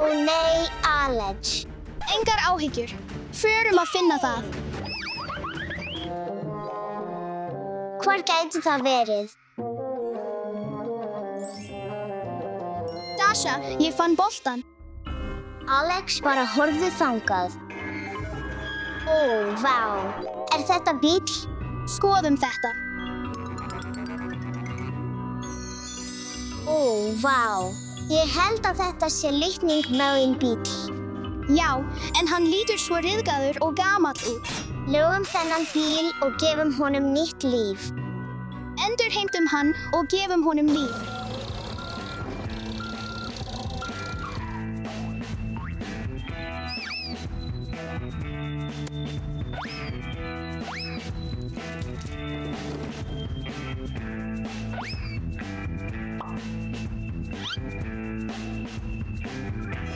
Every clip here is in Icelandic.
Ó nei, Alex. Engar áhyggjur. Förum að finna það. Hvar gæti það verið? Dasha, ég fann boltan. Alex, bara horfðu þangað. Ó, vá. Er þetta bíll? Skoðum þetta. Ó, vá. Ég held að þetta sé litningamegin bíll. Já, en hann lítur svo ryðgaður og gamall út. Lögum þennan bíl og gefum honum nýtt líf. Endurheimtum hann og gefum honum líf.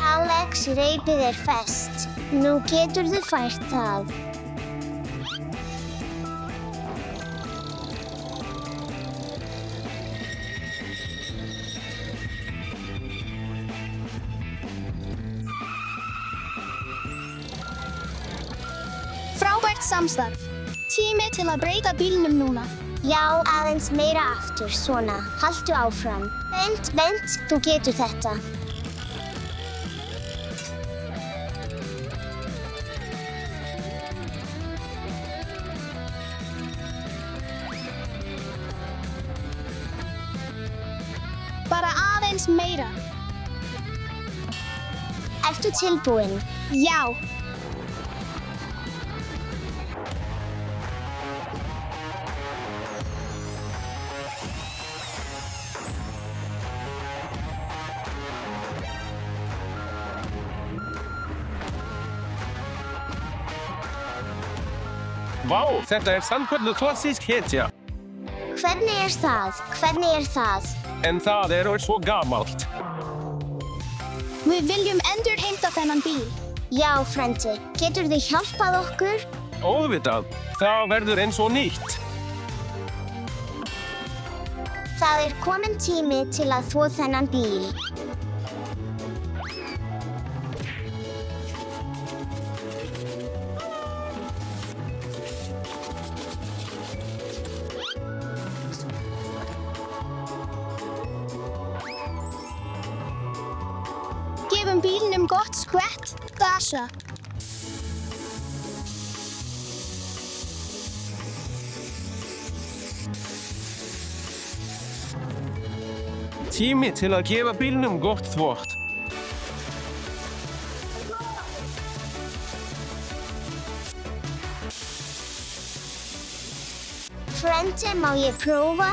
Alex, reipið er fest. Nú geturðu fært það. Frábært samstarf. Tími til að breyta bílnum núna. Já, aðeins meira aftur, svona. Haltu áfram. Vent, þú getur þetta. Bara aðeins meira. Ertu tilbúin? Já. Vá, þetta er sannkölluð klassísk hetja. Hvernig er það? En það er svo gamalt. Við viljum endurheimta þennan bíl. Já, frendi. Geturðu hjálpað okkur? Auðvitað, það verður eins og nýtt. Það er kominn tími til að þvo þennan bíl. Gefum bílnum gott skvett, Dasha. Tími til að gefa bílnum gott þvott. Frendi, má ég prófa?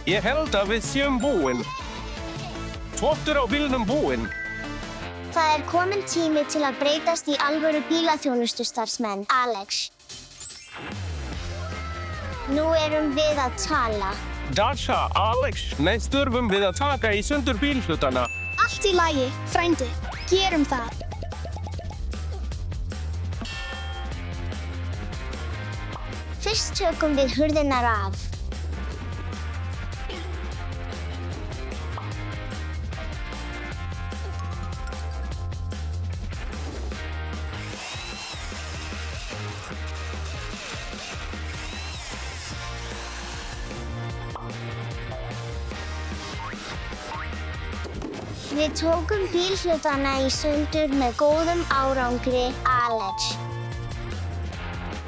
Ég held að við séum búin. Þvottur á bílnum búin. Það er kominn tími til að breytast í alvöru bílaþjónustustarfsmenn, Alex. Nú erum við að tala. Dasha, Alex, næst þurfum við að taka í sundur bílhlutana. Allt í lagi, frændi. Gerum það. Fyrst tökum við hurðirnar af. Við tókum bílhlutana í sundur með góðum árangri, Alex.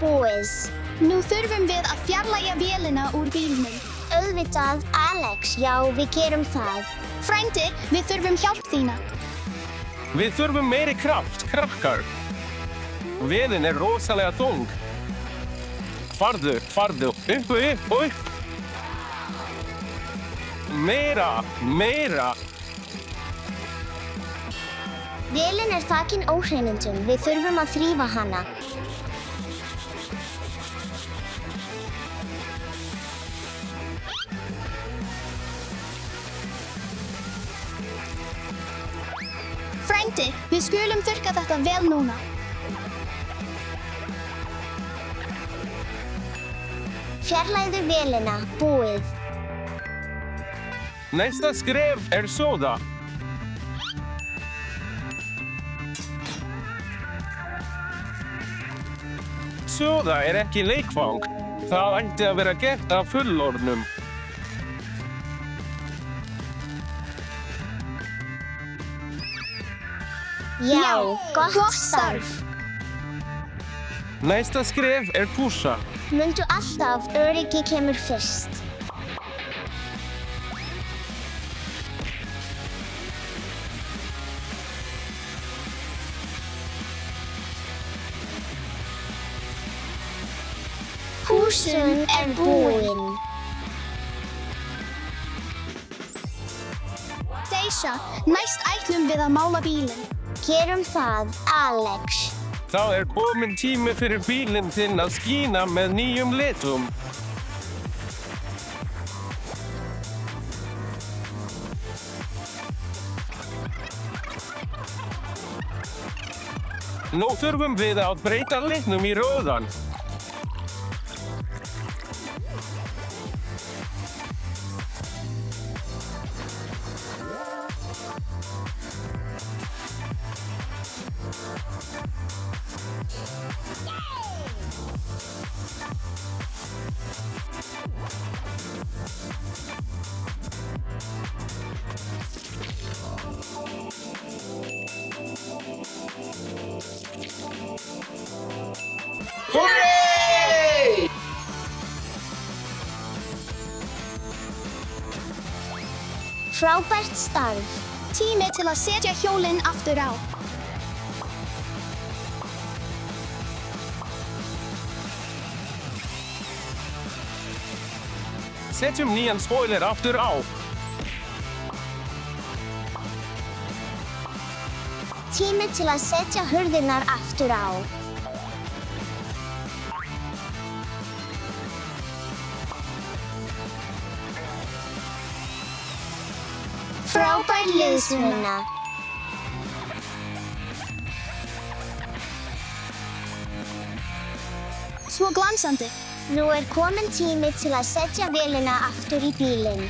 Búið. Nú þurfum við að fjarlægja vélina úr bílnum. Auðvitað, Alex, já, við gerum það. Frændi, við þurfum hjálp þína. Við þurfum meiri kraft, krakkar. Vélin er rosalega þung. Farðu, upp. Meira. Vélin er þakin óhreinindum. Við þurfum að þrífa hana. Frændi, við skulum þurrka þetta vel núna. Fjarlægðu vélina. Búið. Næsta skref soda. Soda ekki leikfang. Það ætti að vera gert af fullorðnum. Já, gott starf. Næsta skref pússa. Mundu alltaf öryggi kemur fyrst. Pússun búin. Deisha, næst ætlum við að mála bílinn. Gerum það, Alex. Þá kominn tími fyrir bílinn þinn að skína með nýjum litum. Nú þurfum við að breyta litnum í rauðan. Hooray! Frábært starf. Tími til að setja hjólinn aftur á. Setjum nýjan spoiler aftur á. Tími til að setja hurðirnar aftur á. Frábær liðsvinna. Svo glansandi. Nú kominn tími til að setja vélina aftur í bílinn.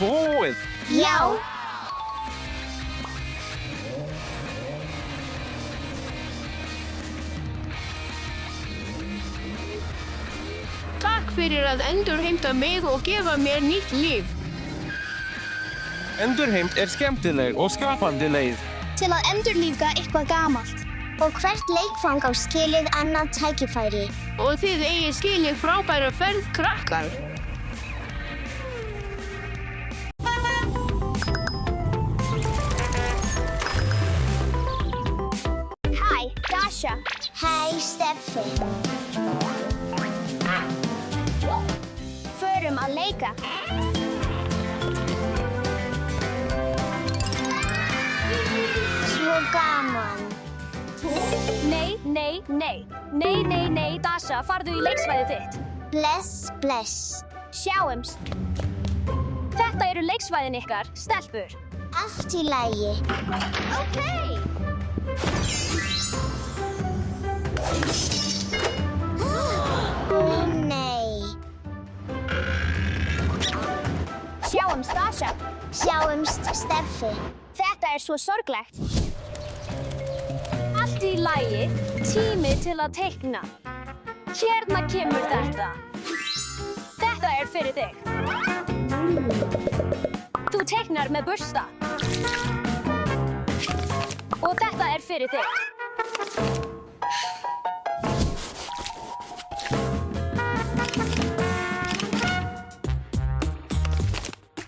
Búið. Já. Takk fyrir að endurheimta mig og gefa mér nýtt líf. Endurheimt skemmtileg og skapandi leið. Til að endurlífga eitthvað gamalt. Og hvert leikfang á skilið annað tækifæri. Og þið eigið skilið frábæra ferð, krakkar. Hæ, Dasha. Hæ, Steffi. Förum að leika. Svo gaman. Nei, nei, nei. Nei, nei, nei, Dasha, farðu í leiksvæðið þitt. Bless, bless. Sjáumst. Þetta eru leiksvæðin ykkar, stelpur. Allt í lagi. Ókei. Ó, nei. Sjáumst, Dasha. Sjáumst, Steffi. Þetta svo sorglegt. Allt í lagi, tími til að teikna. Hérna kemur þetta. Þetta fyrir þig. Þú teiknar með bursta. Og þetta fyrir þig.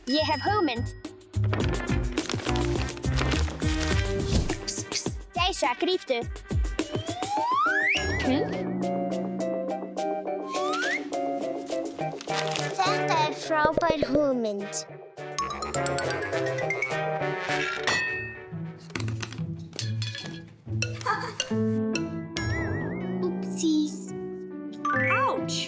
Ég hef hugmynd. Deisha, gríptu. Þetta frábær hugmynd. Oopsies. Ouch!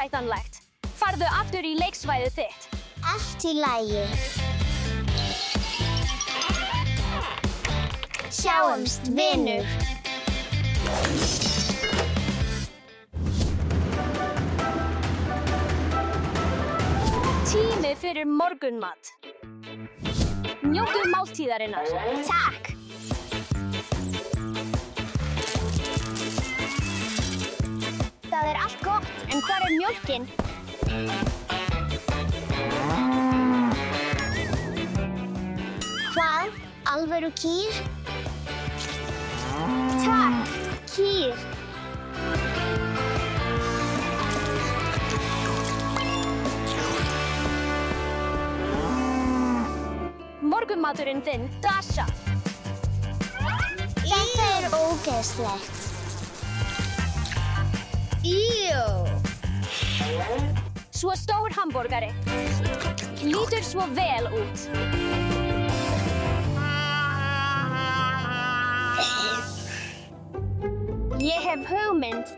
óættanlegt. Farðu aftur í leiksvæðið þitt. Allt í lagi. Sjáumst, vinur. Tími fyrir morgunmat. Njóttu máltíðarinnar. Takk. Það er allt gott, en hvar er mjólkin? Hvað? Alvöru kýr? Takk, kýr. Morgunmaturinn þinn, Dasha. Þetta er ógeðslegt. Svo stór hamborgari. Lítur svo vel út. Ég hef hugmynd.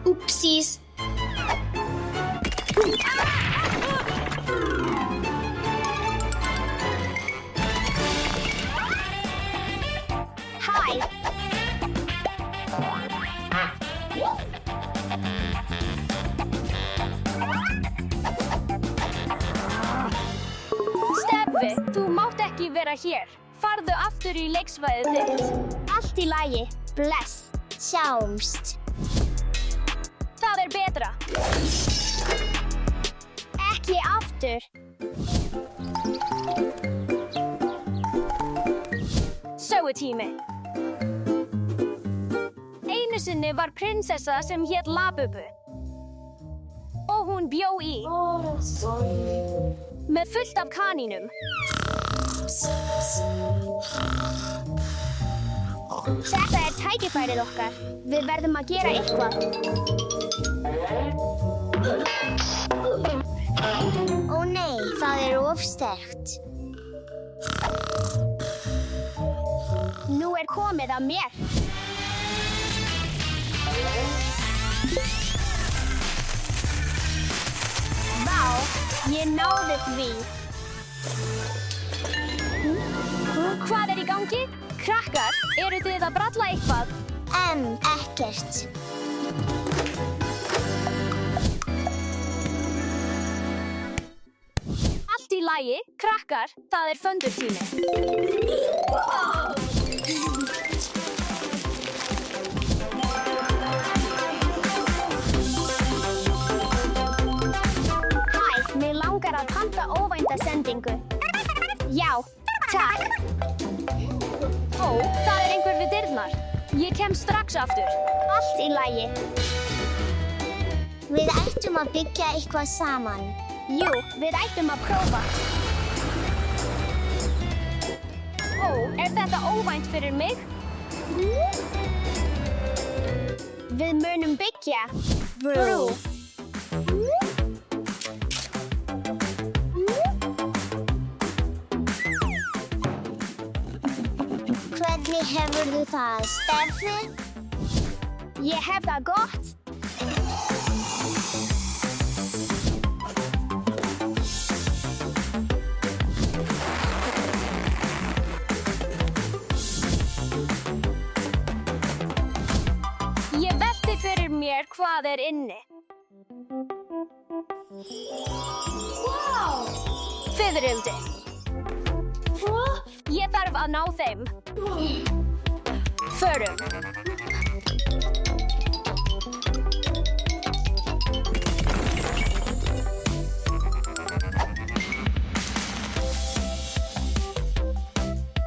Upsís. Hæ. Stebbi, þú mátt ekki vera hér. Farðu aftur í leiksvæðið þitt. Allt í lagi. Bless. Sjáumst. Það er betra. Ekki aftur. Sögutími. Einu sinni var prinsessa sem hét Labubu. Og hún bjó í. Með fullt af kanínum. Þetta er tækifærið okkar. Við verðum að gera eitthvað. Ó nei, það er of sterkt. Nú er komið að mér. Vá, ég náði því. Hvað er í gangi? Krakkar, eru þið að bralla eitthvað? Ekkert. Allt í lagi, krakkar, það er föndurtími. Hæ, mig langar að panta óvænta sendingu. Já, takk. Ó, það er einhver við dyrnar. Ég kem strax aftur. Allt í lagi. Við ættum að byggja eitthvað saman. Jú, við ættum að prófa. Ó, er þetta óvænt fyrir mig? Við munum byggja brú. Hvernig hefurðu það, Steffi? Ég hef það gott. Ég velti fyrir mér hvað er inni. Fiðrildi. Ég þarf að ná þeim. Förum.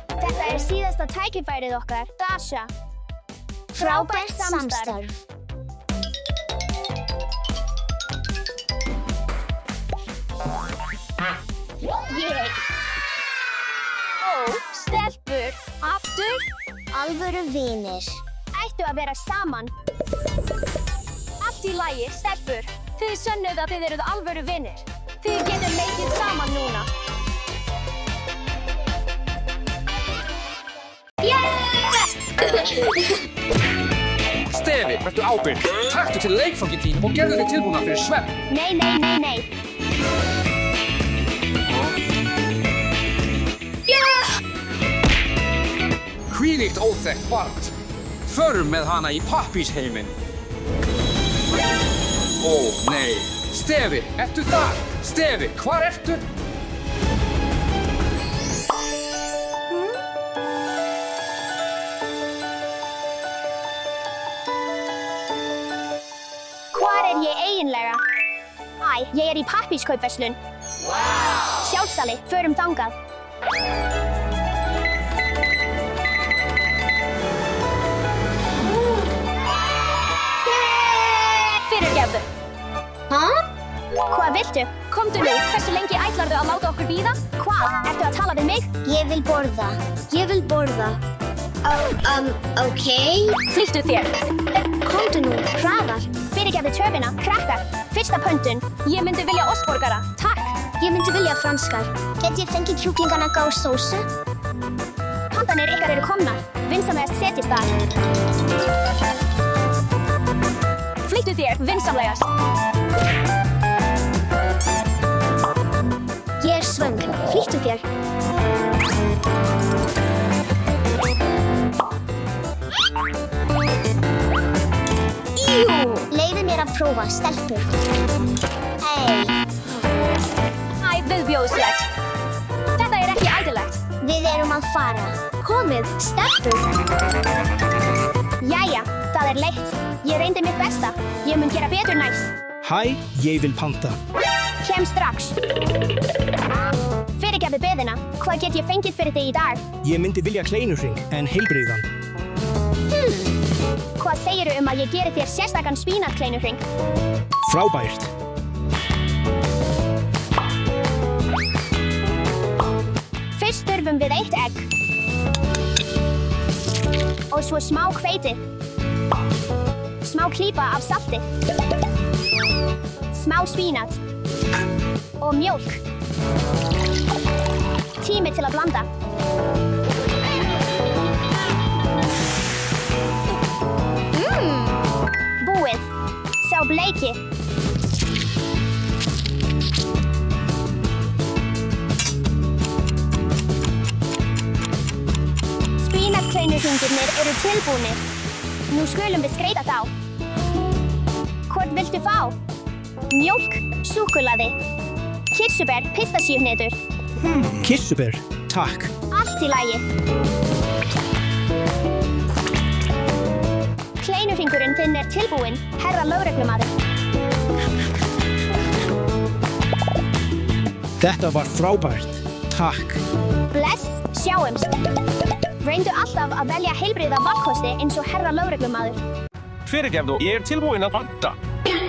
Þetta er síðasta tækifærið okkar. Dasha. Frábært samstarf. Ég. Ó, stelpur. Aftur. Alvöru vinir. Ættu að vera saman. Allt í lagi, stelpur. Þið sönnuð að þið eruð alvöru vinir. Þið getum leikið saman núna. Stefi, vertu ábyrg. Taktu til leikfangin þín og gerðu þig tilbúna fyrir svefn. Nei. Hvílíkt óþekkt barn. Förum með hana í pappírsheiminn. Ó, nei. Stefi, ertu þar? Stefi, hvar ertu? Hvar er ég eiginlega? Ég er í pappírskaupverslun. Sjálfsali, förum þangað. Fyrirgefðu. Hvað viltu? Komdu nú, hversu lengi ætlarðu að láta okkur bíða? Hvað? Ertu að tala við mig? Ég vil borða. Ok. Flýttu þér. Komdu nú, hraðar. Fyrirgefðu töfina, krakkar. Fyrsta pöntun. Ég myndi vilja ostborgara. Takk. Ég myndi vilja franskar. Get ég fengið kjúklinganaka og sósu? Pantanir ykkar eru komnar. Vinsamlegast setjist þar. Flýttu þér, vinsamlegast. Ég er svöng. Flýttu þér. Leyfðu mér að prófa, stelpur. Viðbjóðslegt. Þetta er ekki ætilegt. Við erum að fara. Komið, stelpur. Jæja, það er leitt. Ég reyndi mitt besta. Ég mun gera betur næst. Hæ, ég vil panta. Kem strax. Fyrirgefðu beðina. Hvað get ég fengið fyrir þig í dag? Ég myndi vilja kleinuhring en heilbrigðan. Hvað segirðu að ég geri þér sérstakann spínatkleinuhring? Frábært. Fyrst þurfum við 1 egg. Og svo smá hveiti. Smá klípa af salti. Smá spínat. Og mjólk. Tími til að blanda. Búið. Sá bleiki. Spínatkleinurhringirnir eru tilbúnir. Nú skulum við skreyta þá. Hvort viltu fá? Mjólk, súkkulaði, kirsuber, pistasíuhnetur. Kirsuber, takk. Allt í lagi. Kleinurhringurinn þinn er tilbúinn, herra lögreglumaður. Þetta var frábært. Takk. Bless, sjáumst. Reyndu alltaf að velja heilbrigða valkosti eins og herra lögreglumaður. Fyrirgefðu, ég er tilbúinn að panta.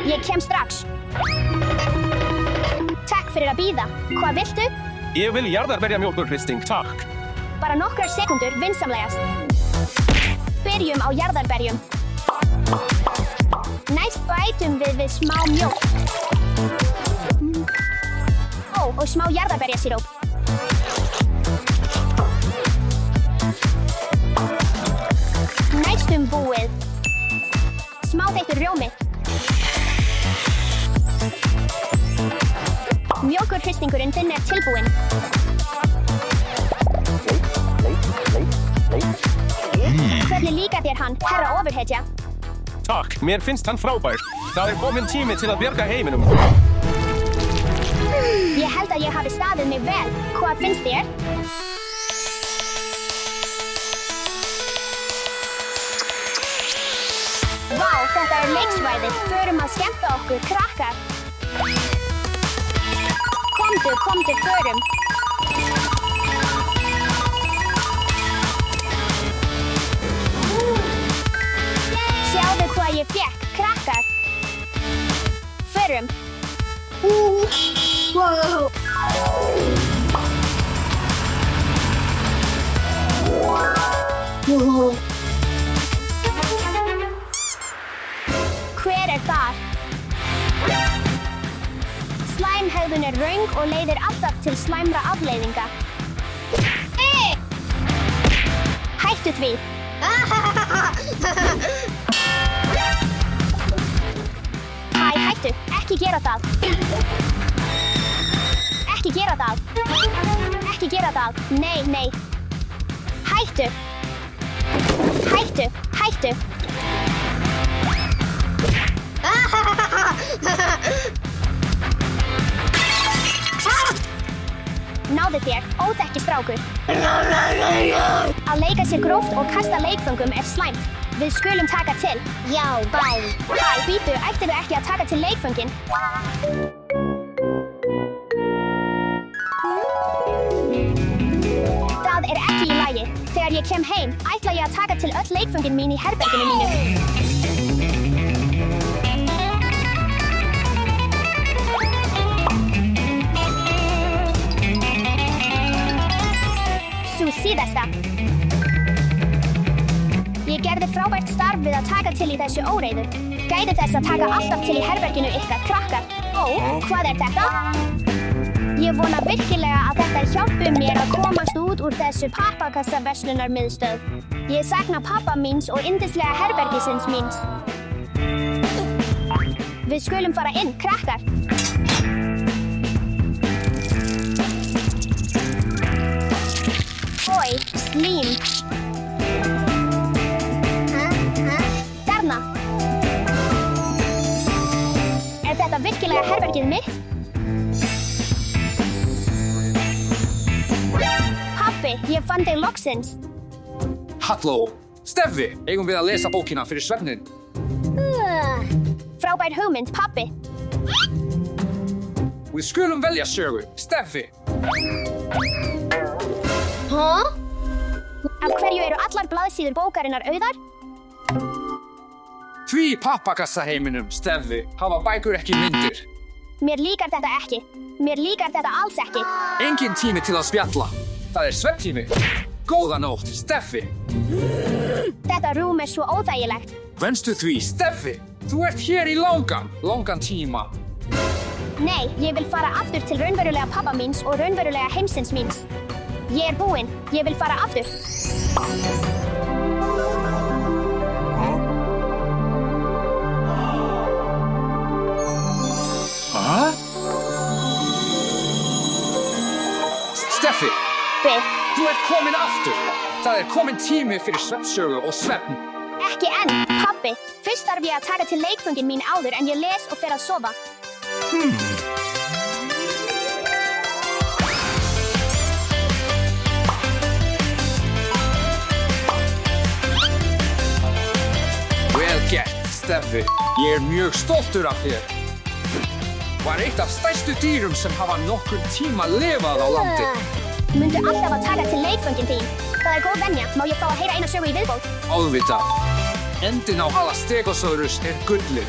Ég kem strax. Takk fyrir að bíða. Hvað viltu? Ég vil jarðarberjamjólkurhristing, takk. Bara nokkrar sekundur, vinsamlegast. Byrjum á jarðarberjum. Næst bætum við smá mjólk. Og smá jarðarberjasíróp. Næstum búið. Smá þeyttur rjómi. Mjólkurhristingurinn þinn er tilbúinn. Hvernig líkar þér hann, herra ofurhetja? Takk, mér finnst hann frábær. Það er kominn tími til að bjarga heiminum. Ég held að ég hafi staðið mig vel. Hvað finnst þér? Vá, þetta er leiksvæði. Förum að skemmta okkur, krakkar. Komdu, förum. Sjáðu hvað ég fékk, krakkar. Förum. Hver er þar. Slæmhegðun er röng og leiðir alltaf til slæmra afleiðinga. Hættu því. Hættu, ekki gera það. Ekki gera það. Ekki gera það. Nei, nei. Hættu. Hættu, hættu. Náðu þér, óþekki strákur. Að leika sér gróft og kasta leikföngum er slæmt. Við skulum taka til. Já, bæ. Bíddu, ættirðu ekki að taka til leikföngin? Það er ekki í lagi. Þegar ég kem heim, ætla ég að taka til öll leikföngin mín í herberginu mínu. Sú síðasta. Ég gerði frábært starf við að taka til í þessu óreiðu. Gæti þess að taka alltaf til í herberginu ykkar, krakkar. Ó, hvað er þetta? Ég vona virkilega að þetta hjálpi mér að komast út úr þessu pappakassaverslunarmiðstöð. Ég sakna pappa míns og yndislega herbergisins míns. Við skulum fara inn, krakkar. Oj, slím. Þarna. Er þetta virkilega herbergið mitt? Pappi, ég fann þig loksins. Halló, Steffi, eigum við að lesa bókina fyrir svefnin? Frábær hugmynd, pappi. Við skulum velja sögu, Steffi. Af hverju eru allar blaðsíður bókarinnar auðar? Því í pappakassaheiminum, Steffi, hafa bækur ekki myndir. Mér líkar þetta ekki. Mér líkar þetta alls ekki. Engin tími til að spjalla. Það er svefntími. Góða nótt, Steffi. Þetta rúm er svo óþægilegt. Venstu því, Steffi. Þú ert hér í langan tíma. Nei, ég vil fara aftur til raunverulega pappa míns og raunverulega heimsins míns. Ég er búinn. Ég vil fara aftur. Steffi, Þú ert komin aftur. Það er komin tími fyrir svefnsögu og svefn. Ekki enn, pappi. Fyrst þarf ég að taka til leikföngin mín áður en ég les og fer að sofa. Vel gert, Steffi. Ég er mjög stoltur af þér. Var eitt af stærstu dýrum sem hafa nokkurn tíma lifað á landi. Mundu alltaf að taka til leikföngin þín. Það er góð venja. Má ég fá að heyra eina sögu í viðbót? Auðvitað. Endin á Stegosaurus er gullið.